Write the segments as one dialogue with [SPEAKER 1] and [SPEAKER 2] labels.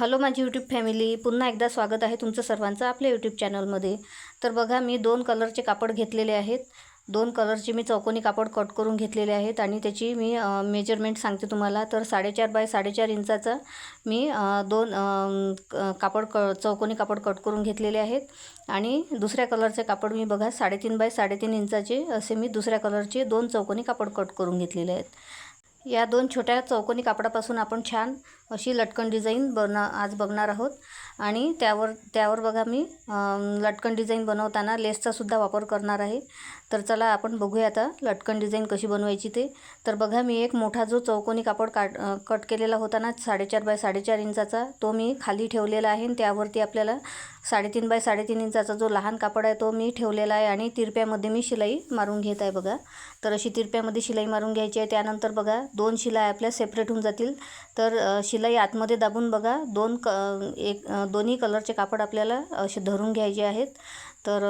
[SPEAKER 1] Hello माझी YouTube family, पुन्हा एकदा स्वागत आहे तुमचं सर्वांचं आपल्या यूट्यूब चॅनलमध्ये। तर बघा, मी 2 कलरचे कापड घेतलेले आहेत। 2 कलरचे मी चौकोनी कापड कट करून घेतलेले आहेत आणि त्याची मी मेजरमेंट सांगते तुम्हाला। तर 4.5 बाय 4.5 इंचाचा मी चौकोनी कापड कट करून घेतलेले आहेत। आणि दुसऱ्या कलरचे कापड मी बघा 3.5 बाय 3.5 इंचाचे असे मी दुसऱ्या कलरचे 2 चौकोनी कापड कट करून घेतलेले आहेत। या 2 छोट्या चौकोनी कापडापासून आपण छान अशी लटकन डिझाइन आज बघणार आहोत। आणि त्यावर बघा मी लटकन डिझाइन बनवताना लेसचा सुद्धा वापर करणार आहे। तर चला आपण बघूया आता लटकन डिझाइन कशी बनवायची ते। तर बघा, मी एक मोठा जो चौकोनी कापड कट केलेला होता ना 4.5 बाय 4.5 इंचाचा, तो मी खाली ठेवलेला आहे। आणि त्यावरती आपल्याला 3.5 बाय 3.5 इंचाचा जो लहान कापड आहे तो मी ठेवलेला आहे आणि तिरप्यामध्ये मी शिलाई मारून घेत आहे बघा। तर अशी तिरप्यामध्ये शिलाई मारून घ्यायची आहे। त्यानंतर बघा 2 शिलाई आपल्या सेपरेट होऊन जातील। तर शिलाई आतमध्ये दाबून बघा दोन्ही कलरचे कापड आपल्याला असे धरून घ्यायचे आहेत। तर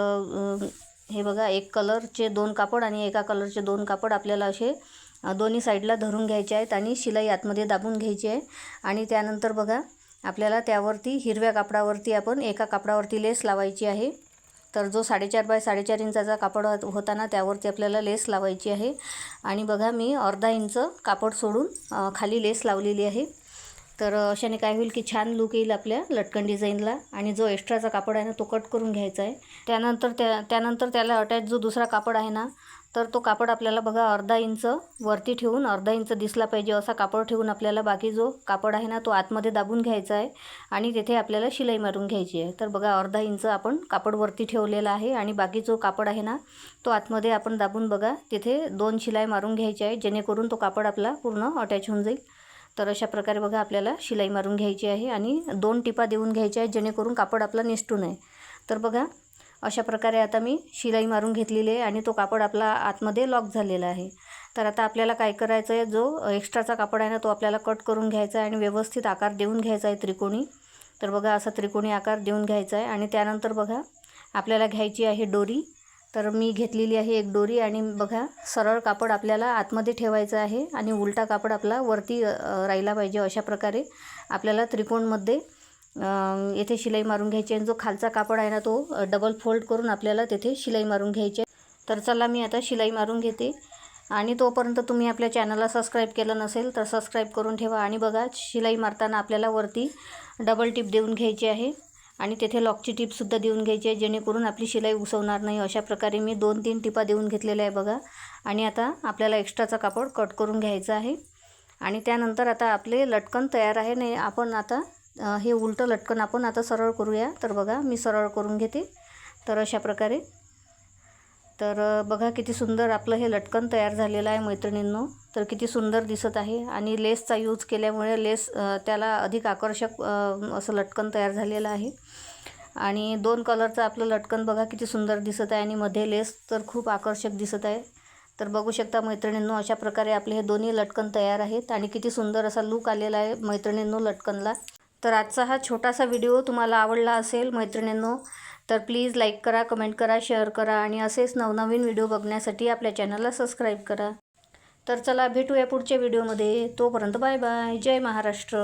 [SPEAKER 1] हे बघा, एक कलरचे 2 कापड आणि एका कलरचे 2 कापड आपल्याला असे दोन्ही साईडला धरून घ्यायचे आहेत आणि शिलाई आतमध्ये दाबून घ्यायची आहे। आणि त्यानंतर बघा, आपल्याला त्यावरती हिरव्या कापडावरती आपण एका कापडावरती लेस लावायची आहे। तर जो 4.5 बाय 4.5 इंचाचा कापड होता ना त्यावरती आपल्याला लेस लावायची आहे। आणि बघा, मी अर्धा इंच कापड सोडून खाली लेस लावलेली आहे। तर अशाने काय होईल की छान लुक येईल आपल्या लटकन डिझाईनला। आणि जो एक्स्ट्राचा कापड आहे ना तो कट करून घ्यायचा आहे। त्यानंतर त्याला अटॅच जो दुसरा कापड आहे ना, तर तो कापड आपल्याला बघा अर्धा इंच वरती ठेवून, अर्धा इंच दिसला पाहिजे असा कापड ठेवून आपल्याला बाकी जो कापड आहे ना तो आतमध्ये दाबून घ्यायचा आहे आणि तिथे आपल्याला शिलाई मारून घ्यायची आहे। तर बघा, अर्धा इंच आपण कापड वरती ठेवलेला आहे आणि बाकी जो कापड आहे ना तो आतमध्ये आपण दाबून बघा तिथे 2 शिलाई मारून घ्यायची आहे, जेणेकरून तो कापड आपला पूर्ण अटॅच होऊन जाईल। तर अशा प्रकारे बघा आपल्याला शिलाई मारून घ्यायची आहे आणि 2 टिपा देऊन घ्यायच्या आहेत, जेणेकरून कापड आपला निसटू नये। तर बघा, अशा प्रकारे आता मी शिलाई मारून घेतलेली आहे आणि तो कापड आपला आतमध्ये लॉक झालेला आहे। तर आता आपल्याला काय करायचं आहे, जो एक्स्ट्राचा कापड आहे ना तो आपल्याला कट करून घ्यायचा आहे आणि व्यवस्थित आकार देऊन घ्यायचा आहे त्रिकोणी। तर बघा, असा त्रिकोणी आकार देऊन घ्यायचा आहे। आणि त्यानंतर बघा, आपल्याला घ्यायची आहे दोरी। तर मी घेतलेली आहे एक दोरी आणि बघा, सरळ कापड आपल्याला आतमध्ये ठेवायचं आहे आणि उलटा कापड आपला वरती राहिला पाहिजे। अशा प्रकारे आपल्याला त्रिकोणमध्ये येथे शिलाई मारून घ्यायची आहे। जो खालचा कापड आहे ना तो डबल फोल्ड करून आपल्याला तेथे शिलाई मारून घ्यायची आहे। तर चला मी आता शिलाई मारून घेते। आणि तोपर्यंत तुम्ही आपल्या चॅनलला सबस्क्राईब केलं नसेल तर सबस्क्राईब करून ठेवा। आणि बघा, शिलाई मारताना आपल्याला वरती डबल टिप देऊन घ्यायची आहे आणि तेथे लॉकची टिपसुद्धा देऊन घ्यायची आहे, जेणेकरून आपली शिलाई उसवणार नाही। अशा प्रकारे मी 2-3 टिपा देऊन घेतलेल्या आहे बघा। आणि आता आपल्याला एक्स्ट्राचा कापड कट करून घ्यायचा आहे। आणि त्यानंतर आता आपले लटकन तयार आहे। नाही, आपण आता हे उलटं लटकन आपण आता सरळ करूया। तर बघा, मी सरळ करून घेते। तर अशा प्रकारे तर बघा, किती सुंदर आपलं हे लटकन तयार झालेलं आहे मैत्रिणींनो। तर किती सुंदर दिसत आहे आणि लेसचा यूज केल्यामुळे त्याला अधिक आकर्षक असं लटकन तयार झालेलं आहे। आणि 2 कलरचं आपलं लटकन बघा किती सुंदर दिसत आहे आणि मध्ये लेस तर खूप आकर्षक दिसत आहे। तर बघू शकता मैत्रिणींनो, अशा प्रकारे आपले हे दोन्ही लटकन तयार आहेत आणि किती सुंदर असा लूक आलेला आहे मैत्रिणींनो लटकनला। तर आजचा हा छोटासा व्हिडिओ तुम्हाला आवडला असेल मैत्रिणींनो, तर प्लीज लाईक करा, कमेंट करा, शेअर करा आणि असेच नवनवीन व्हिडिओ बघण्यासाठी आपल्या चॅनलला सबस्क्राईब करा। तर चला भेटूया पुढच्या व्हिडिओमध्ये। तोपर्यंत बाय बाय, जय महाराष्ट्र।